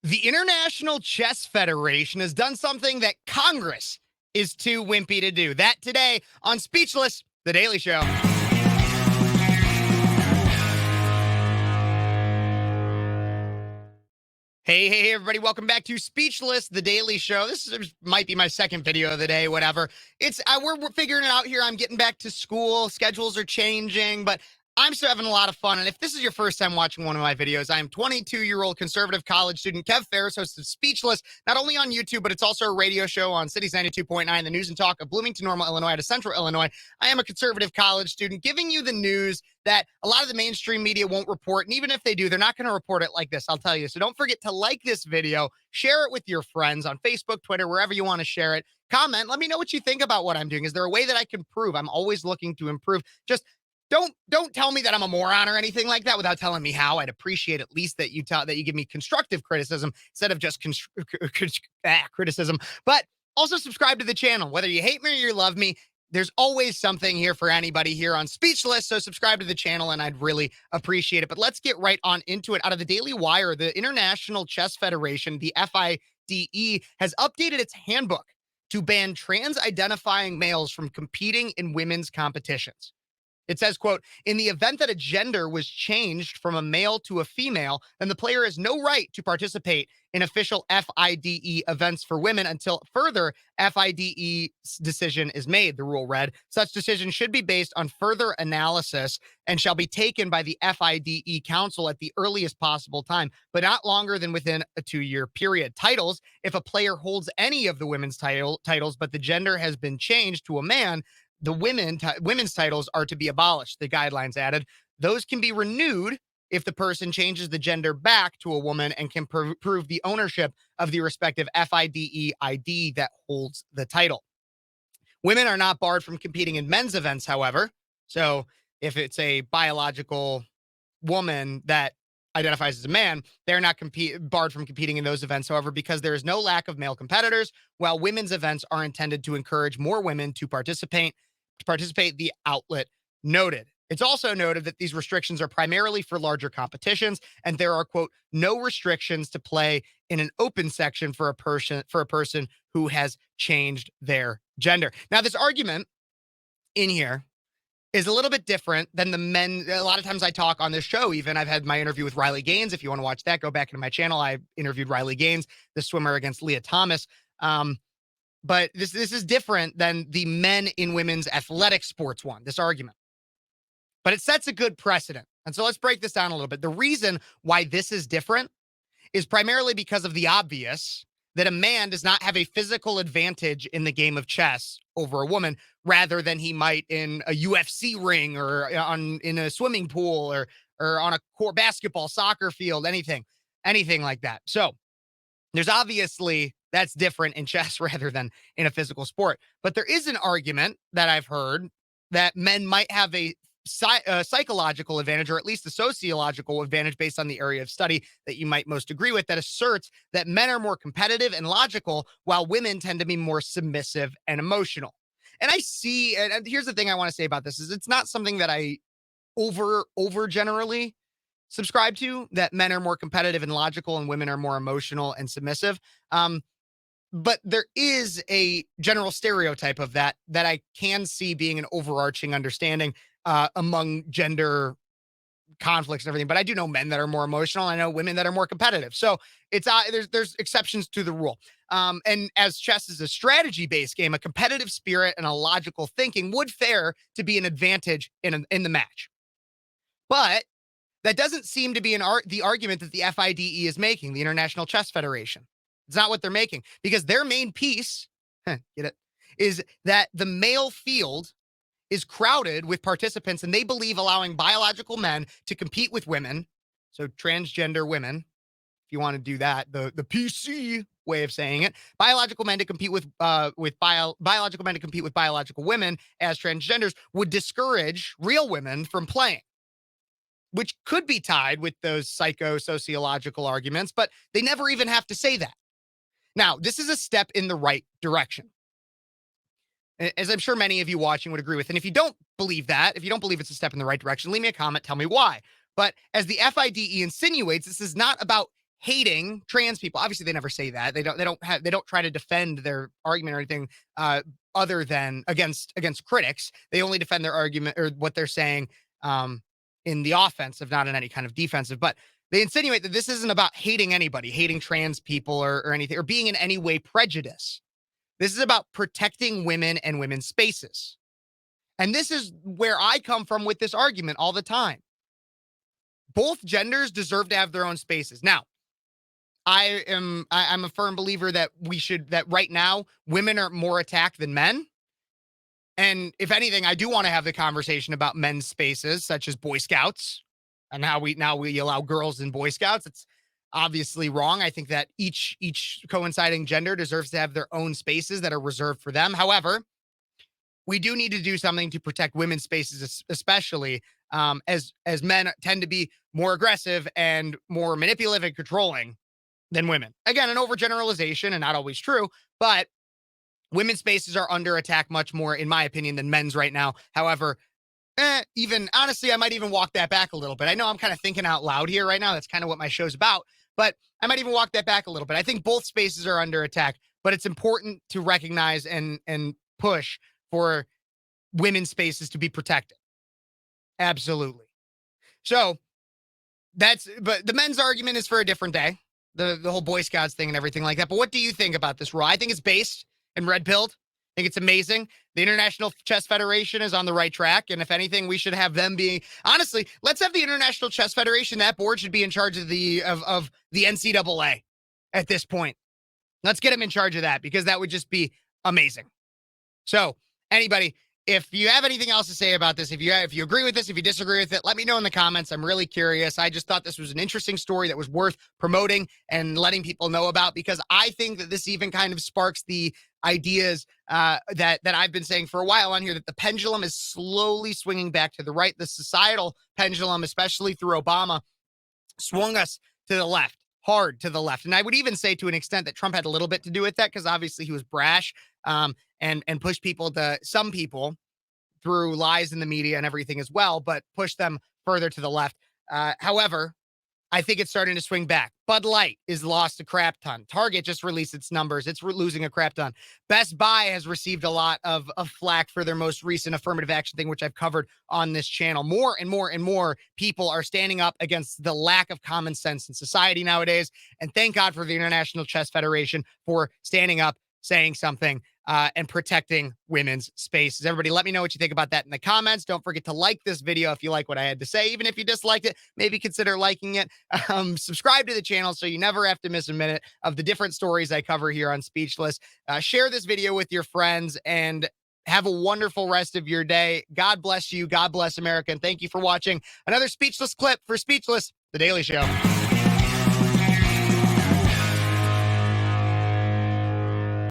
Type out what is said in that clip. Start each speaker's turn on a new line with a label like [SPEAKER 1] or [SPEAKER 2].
[SPEAKER 1] The International Chess Federation has done something that Congress is too wimpy to do. That today on Speechless, The Daily Show. Hey, everybody. Welcome back to Speechless, The Daily Show. Might be my second video of the day, whatever. We're figuring it out here. I'm getting back to school. Schedules are changing, but I'm still having a lot of fun. And if this is your first time watching one of my videos, I am 22-year-old conservative college student Kev Phares, host of Speechless, not only on YouTube, but it's also a radio show on Cities 92.9, the news and talk of Bloomington, Normal, Illinois to Central Illinois. I am a conservative college student giving you the news that a lot of the mainstream media won't report. And even if they do, they're not going to report it like this, I'll tell you. So don't forget to like this video, share it with your friends on Facebook, Twitter, wherever you want to share it. Comment, let me know what you think about what I'm doing. Is there a way that I can improve? I'm always looking to improve. Just don't tell me that I'm a moron or anything like that without telling me how. I'd appreciate at least that you give me constructive criticism instead of just criticism. But also subscribe to the channel. Whether you hate me or you love me, there's always something here for anybody here on Speechless. So subscribe to the channel and I'd really appreciate it. But let's get right on into it. Out of the Daily Wire, the International Chess Federation, the FIDE, has updated its handbook to ban trans-identifying males from competing in women's competitions. It says, quote, in the event that a gender was changed from a male to a female, then the player has no right to participate in official FIDE events for women until further FIDE decision is made, the rule read. Such decision should be based on further analysis and shall be taken by the FIDE Council at the earliest possible time, but not longer than within a 2-year period. Titles, if a player holds any of the women's titles, but the gender has been changed to a man, the women's titles are to be abolished, the guidelines added. Those can be renewed if the person changes the gender back to a woman and can prove the ownership of the respective FIDE ID that holds the title. Women are not barred from competing in men's events, however. So if it's a biological woman that identifies as a man, they're not barred from competing in those events, however, because there is no lack of male competitors, while women's events are intended to encourage more women to participate, the outlet noted. It's also noted that these restrictions are primarily for larger competitions, and there are, quote, no restrictions to play in an open section for a person who has changed their gender. Now, this argument in here is a little bit different than the men. A lot of times I talk on this show, even I've had my interview with Riley Gaines. If you want to watch that, go back into my channel. I interviewed Riley Gaines, the swimmer against Leah Thomas. But this is different than the men in women's athletic sports one, this argument. But it sets a good precedent. And so let's break this down a little bit. The reason why this is different is primarily because of the obvious that a man does not have a physical advantage in the game of chess over a woman, rather than he might in a UFC ring or in a swimming pool or on a court, basketball, soccer field, anything like that. So there's obviously that's different in chess rather than in a physical sport. But there is an argument that I've heard that men might have a psychological advantage, or at least a sociological advantage based on the area of study that you might most agree with, that asserts that men are more competitive and logical while women tend to be more submissive and emotional. And I see, and here's the thing I want to say about this, is it's not something that I over generally subscribe to, that men are more competitive and logical and women are more emotional and submissive. But there is a general stereotype of that I can see being an overarching understanding among gender conflicts and everything. But I do know men that are more emotional. I know women that are more competitive. So it's there's exceptions to the rule. And as chess is a strategy-based game, a competitive spirit and a logical thinking would fare to be an advantage in the match. But that doesn't seem to be the argument that the FIDE is making, the International Chess Federation. It's not what they're making, because their main piece, get it, is that the male field is crowded with participants, and they believe allowing biological men to compete with women, so transgender women, if you want to do that, the PC way of saying it, biological men to compete with biological men to compete with biological women as transgenders would discourage real women from playing, which could be tied with those psychosociological arguments, but they never even have to say that. Now, this is a step in the right direction, as I'm sure many of you watching would agree with. And if you don't believe that, if you don't believe it's a step in the right direction, leave me a comment, tell me why. But as the FIDE insinuates, this is not about hating trans people. Obviously, they never say that. They don't try to defend their argument or anything other than against critics. They only defend their argument or what they're saying in the offensive, not in any kind of defensive. But they insinuate that this isn't about hating anybody, hating trans people or anything, or being in any way prejudice. This is about protecting women and women's spaces. And this is where I come from with this argument all the time. Both genders deserve to have their own spaces. Now, I'm a firm believer that that right now women are more attacked than men. And if anything, I do want to have the conversation about men's spaces, such as Boy Scouts, and how we allow girls in Boy Scouts. It's obviously wrong. I think that each coinciding gender deserves to have their own spaces that are reserved for them. However, we do need to do something to protect women's spaces, especially as men tend to be more aggressive and more manipulative and controlling than women. Again, an overgeneralization and not always true, but women's spaces are under attack much more, in my opinion, than men's right now. However, even honestly, I might even walk that back a little bit. I know I'm kind of thinking out loud here right now. That's kind of what my show's about, but I might even walk that back a little bit. I think both spaces are under attack, but it's important to recognize and push for women's spaces to be protected. Absolutely. So but the men's argument is for a different day. The whole Boy Scouts thing and everything like that. But what do you think about this, Raw? I think it's based and red-pilled. I think it's amazing. The International Chess Federation is on the right track. And if anything, we should have them being, honestly, let's have the International Chess Federation. That board should be in charge of the NCAA at this point. Let's get them in charge of that, because that would just be amazing. So anybody, if you have anything else to say about this, if you agree with this, if you disagree with it, let me know in the comments. I'm really curious. I just thought this was an interesting story that was worth promoting and letting people know about, because I think that this even kind of sparks the ideas that I've been saying for a while on here, that the pendulum is slowly swinging back to the right. The societal pendulum, especially through Obama, swung us to the left, hard to the left. And I would even say to an extent that Trump had a little bit to do with that, because obviously he was brash and pushed some people through lies in the media and everything as well, but pushed them further to the left. However, I think it's starting to swing back. Bud Light is lost a crap ton. Target just released its numbers. It's losing a crap ton. Best Buy has received a lot of flack for their most recent affirmative action thing, which I've covered on this channel. More and more and more people are standing up against the lack of common sense in society nowadays. And thank God for the International Chess Federation for standing up, saying something, and protecting women's spaces. Everybody, let me know what you think about that in the comments. Don't forget to like this video if you like what I had to say. Even if you disliked it, maybe consider liking it. Subscribe to the channel so you never have to miss a minute of the different stories I cover here on Speechless. Share this video with your friends and have a wonderful rest of your day. God bless you. God bless America. And thank you for watching another Speechless clip for Speechless, The Daily Show.